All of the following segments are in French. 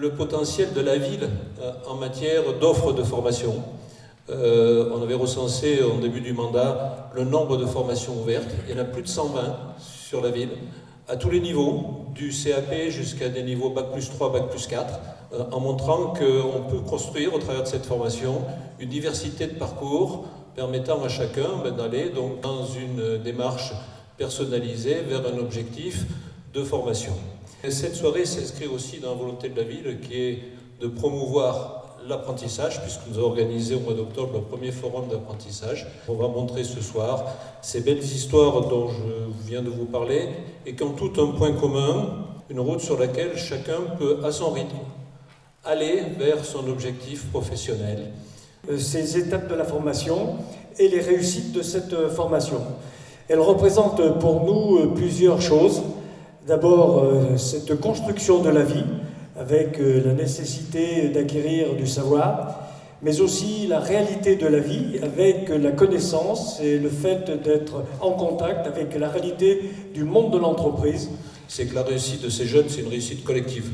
le potentiel de la ville en matière d'offres de formation. On avait recensé en début du mandat le nombre de formations ouvertes. Il y en a plus de 120 sur la ville, à tous les niveaux, du CAP jusqu'à des niveaux Bac+3, Bac+4, en montrant qu'on peut construire au travers de cette formation une diversité de parcours permettant à chacun d'aller donc dans une démarche personnalisée vers un objectif de formation. Et cette soirée s'inscrit aussi dans la volonté de la ville qui est de promouvoir l'apprentissage, puisque nous avons organisé au mois d'octobre le premier forum d'apprentissage. On va montrer ce soir ces belles histoires dont je viens de vous parler et qui ont tout un point commun, une route sur laquelle chacun peut, à son rythme, aller vers son objectif professionnel. Ces étapes de la formation et les réussites de cette formation. Elles représentent pour nous plusieurs choses. D'abord, cette construction de la vie, avec la nécessité d'acquérir du savoir, mais aussi la réalité de la vie, avec la connaissance et le fait d'être en contact avec la réalité du monde de l'entreprise. C'est que la réussite de ces jeunes, c'est une réussite collective.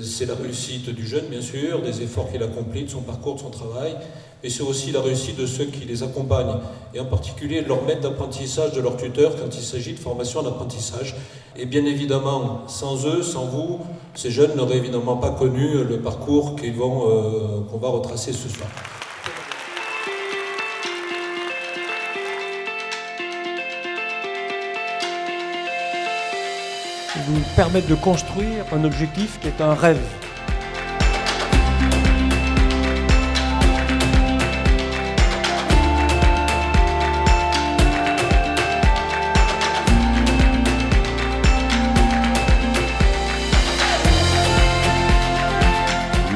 C'est la réussite du jeune, bien sûr, des efforts qu'il accomplit, de son parcours, de son travail, mais c'est aussi la réussite de ceux qui les accompagnent, et en particulier de leur maître d'apprentissage, de leur tuteur, quand il s'agit de formation d'apprentissage. Et bien évidemment, sans eux, sans vous, ces jeunes n'auraient évidemment pas connu le parcours qu'on va retracer ce soir. Nous permettent de construire un objectif qui est un rêve.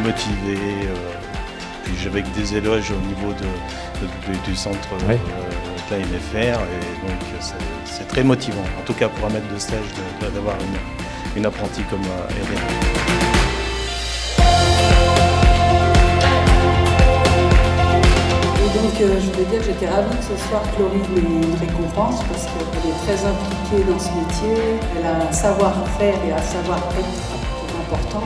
Motivé, puis avec des éloges au niveau du centre de l'AMFR, et donc c'est très motivant, en tout cas pour un maître de stage d'avoir une apprentie comme Hélène. Et donc je voulais dire que j'étais ravie que ce soir Chloé m'ait une récompense parce qu'elle est très impliquée dans ce métier, elle a un savoir-faire et un savoir-être important.